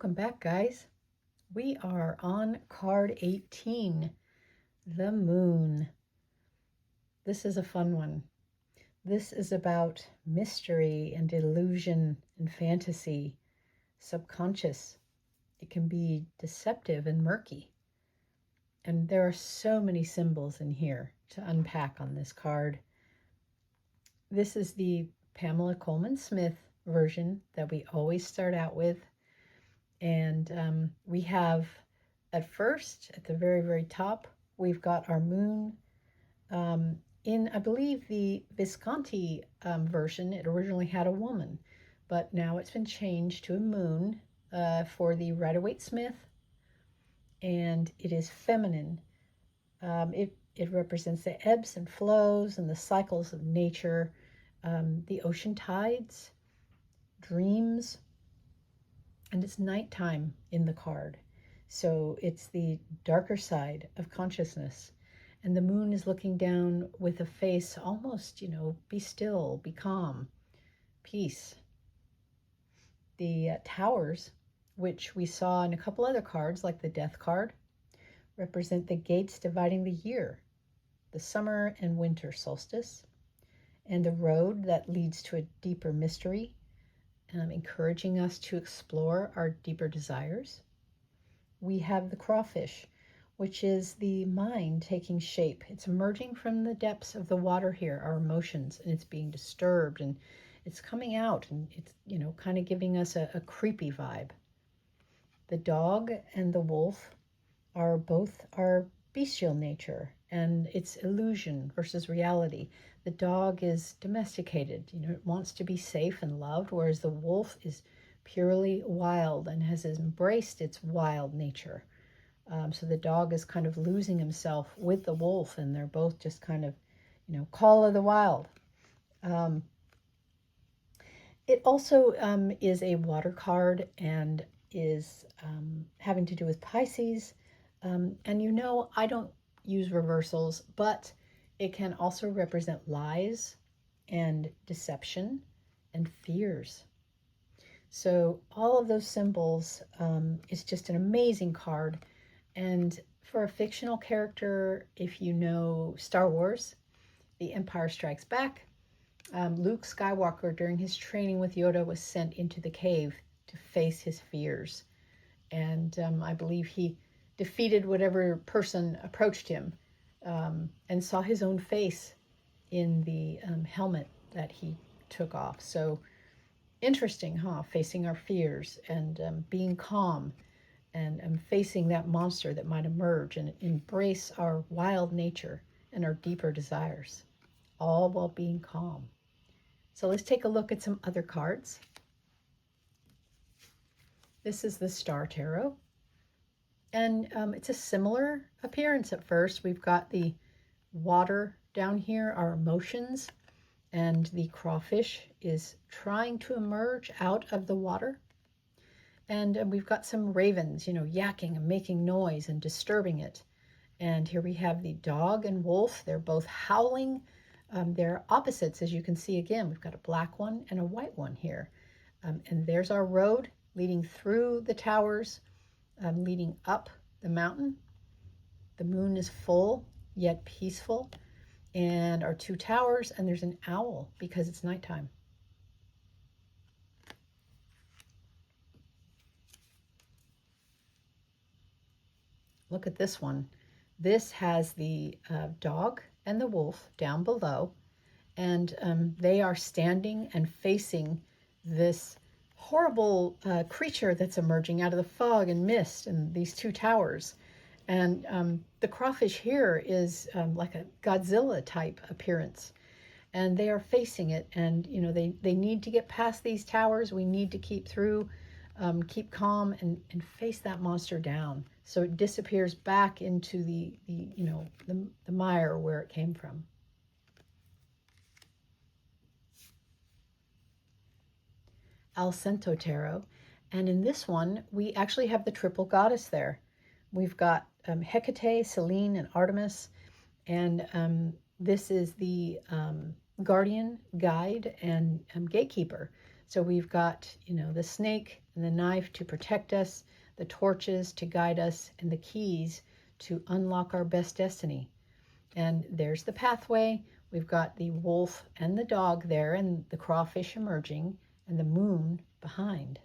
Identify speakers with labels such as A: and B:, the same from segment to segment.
A: Welcome back, guys. We are on card 18, the Moon. This is a fun one. This is about mystery and illusion and fantasy, subconscious. It can be deceptive and murky. And there are so many symbols in here to unpack on this card. This is the Pamela Coleman Smith version that we always start out with. And we have, at first, at the very, very top, we've got our moon. In, I believe, the Visconti version, it originally had a woman, but now it's been changed to a moon for the Rider-Waite-Smith, and it is feminine. It represents the ebbs and flows and the cycles of nature, the ocean tides, dreams, and it's nighttime in the card. So it's the darker side of consciousness. And the moon is looking down with a face almost, be still, be calm, peace. The towers, which we saw in a couple other cards, like the death card, represent the gates dividing the year, the summer and winter solstice, and the road that leads to a deeper mystery, encouraging us to explore our deeper desires. We have the crawfish, which is the mind taking shape. It's emerging from the depths of the water here, our emotions, and it's being disturbed, and it's coming out, and it's, kind of giving us a creepy vibe. The dog and the wolf are both our bestial nature, and it's illusion versus reality. The dog is domesticated, it wants to be safe and loved, whereas the wolf is purely wild and has embraced its wild nature. So the dog is kind of losing himself with the wolf, and they're both just kind of, call of the wild. It also is a water card and is having to do with Pisces. And I don't use reversals, but it can also represent lies and deception and fears. So all of those symbols is just an amazing card. And for a fictional character, if you know Star Wars, The Empire Strikes Back, Luke Skywalker, during his training with Yoda, was sent into the cave to face his fears. And I believe he defeated whatever person approached him, and saw his own face in the helmet that he took off. So interesting, huh? Facing our fears and being calm and facing that monster that might emerge, and embrace our wild nature and our deeper desires, all while being calm. So let's take a look at some other cards. This is the Star Tarot. And it's a similar appearance at first. We've got the water down here, our emotions, and the crawfish is trying to emerge out of the water. And we've got some ravens, yakking and making noise and disturbing it. And here we have the dog and wolf. They're both howling. They're opposites, as you can see again. We've got a black one and a white one here. And there's our road leading through the towers, leading up the mountain. The moon is full yet peaceful, and our two towers, and there's an owl because it's nighttime. Look at this one. This has the dog and the wolf down below, and they are standing and facing this horrible creature that's emerging out of the fog and mist and these two towers. And the crawfish here is like a Godzilla type appearance, and they are facing it, and they need to get past these towers. We need to keep through, keep calm, and face that monster down so it disappears back into the mire where it came from. Allcento Tarot, and in this one we actually have the triple goddess there. We've got Hecate, Selene, and Artemis, and this is the guardian, guide, and gatekeeper. So we've got, you know, the snake and the knife to protect us, the torches to guide us, and the keys to unlock our best destiny. And there's the pathway. We've got the wolf and the dog there, and the crawfish emerging, and the moon behind.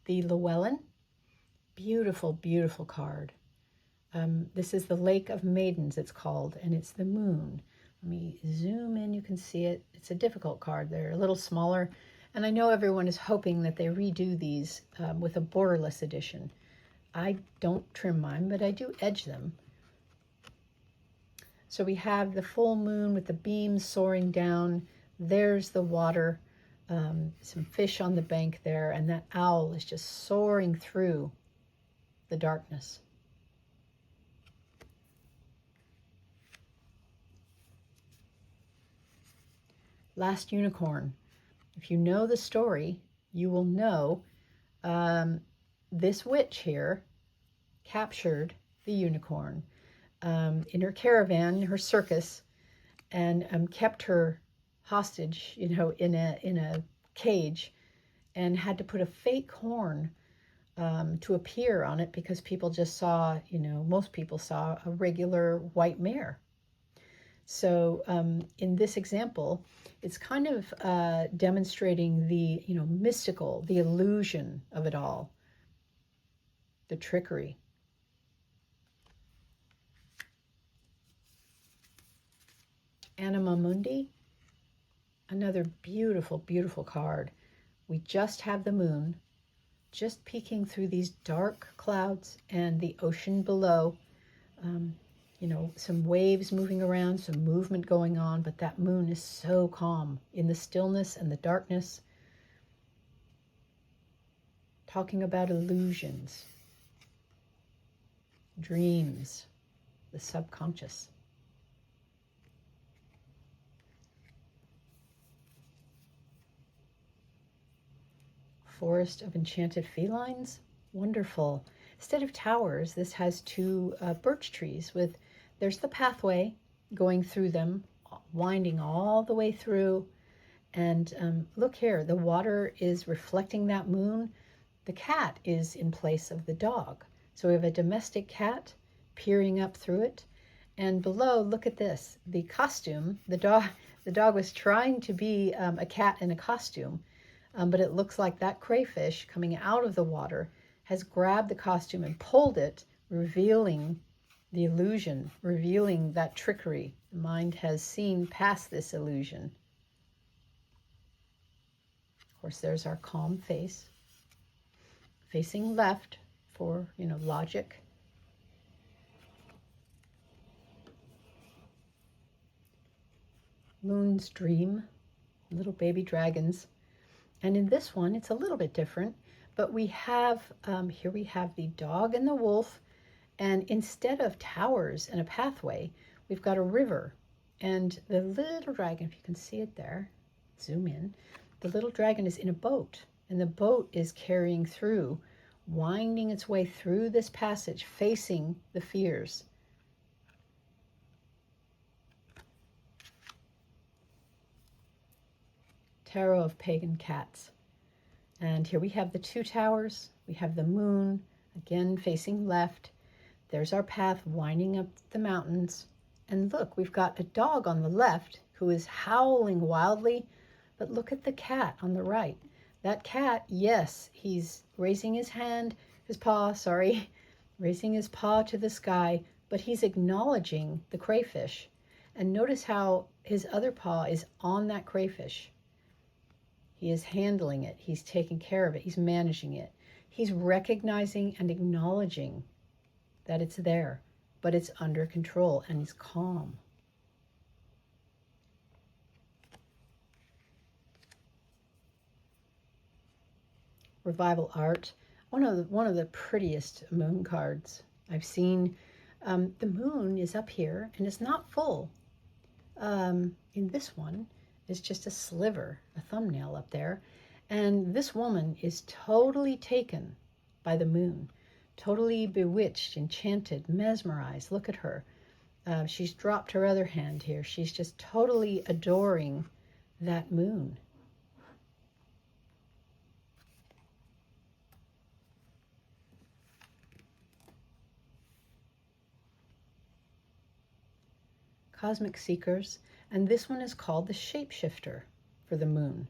A: The Llewellyn, beautiful, beautiful card. This is the Lake of Maidens, it's called, and it's the moon. Let me zoom in, you can see it. It's a difficult card. They're a little smaller, and I know everyone is hoping that they redo these with a borderless edition. I don't trim mine, but I do edge them. So we have the full moon with the beams soaring down. There's the water, some fish on the bank there, and that owl is just soaring through the darkness. Last unicorn. If you know the story, you will know this witch here captured the unicorn in her caravan, her circus, and kept her hostage, you know, in a cage, and had to put a fake horn to appear on it because people just saw, you know, most people saw a regular white mare. So in this example, it's kind of demonstrating the, you know, mystical, the illusion of it all, the trickery. Anima Mundi, another beautiful, beautiful card. We just have the moon just peeking through these dark clouds and the ocean below. You know, some waves moving around, some movement going on, but that moon is so calm in the stillness and the darkness. Talking about illusions, dreams, the subconscious. Forest of Enchanted Felines, wonderful. Instead of towers, this has two birch trees with, there's the pathway going through them, winding all the way through. And look here, the water is reflecting that moon. The cat is in place of the dog. So we have a domestic cat peering up through it. And below, look at this, the costume, the dog was trying to be a cat in a costume, but it looks like that crayfish coming out of the water has grabbed the costume and pulled it, revealing the illusion, revealing that trickery. The mind has seen past this illusion. Of course, there's our calm face, facing left for, you know, logic. Loon's dream, little baby dragons. And in this one, it's a little bit different, but we have, here we have the dog and the wolf, and instead of towers and a pathway, we've got a river. And the little dragon, if you can see it there, zoom in, the little dragon is in a boat, and the boat is carrying through, winding its way through this passage, facing the fears. Tarot of Pagan Cats. And here we have the two towers. We have the moon, again facing left. There's our path winding up the mountains. And look, we've got a dog on the left who is howling wildly, but look at the cat on the right. That cat, yes, he's raising his hand, his paw, sorry, raising his paw to the sky, but he's acknowledging the crayfish. And notice how his other paw is on that crayfish. He is handling it. He's taking care of it. He's managing it. He's recognizing and acknowledging that it's there, but it's under control, and he's calm. Revival Art, one of the prettiest moon cards I've seen. The moon is up here, and it's not full. In this one, it's just a sliver, a thumbnail up there. And this woman is totally taken by the moon, totally bewitched, enchanted, mesmerized. Look at her. She's dropped her other hand here. She's just totally adoring that moon. Cosmic Seekers, and this one is called the Shapeshifter for the moon.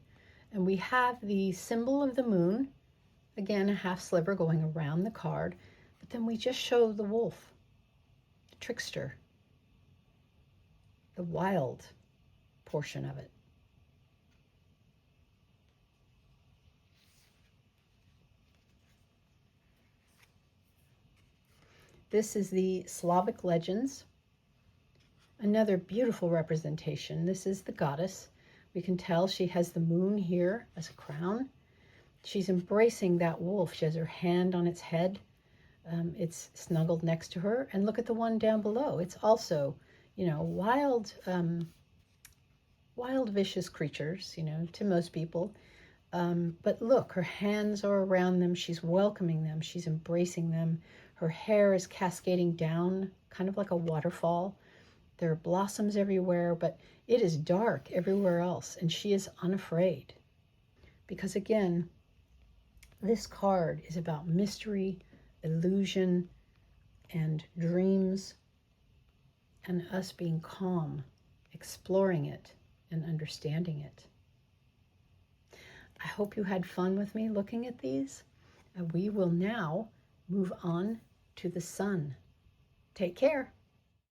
A: And we have the symbol of the moon, again, a half sliver going around the card, but then we just show the wolf, the trickster, the wild portion of it. This is the Slavic legends. Another beautiful representation. This is the goddess. We can tell she has the moon here as a crown. She's embracing that wolf. She has her hand on its head. It's snuggled next to her. And look at the one down below. It's also, you know, wild, vicious creatures, you know, to most people. But look, her hands are around them. She's welcoming them. She's embracing them. Her hair is cascading down, kind of like a waterfall. There are blossoms everywhere, but it is dark everywhere else, and she is unafraid. Because again, this card is about mystery, illusion, and dreams, and us being calm, exploring it, and understanding it. I hope you had fun with me looking at these, and we will now move on to the sun. Take care.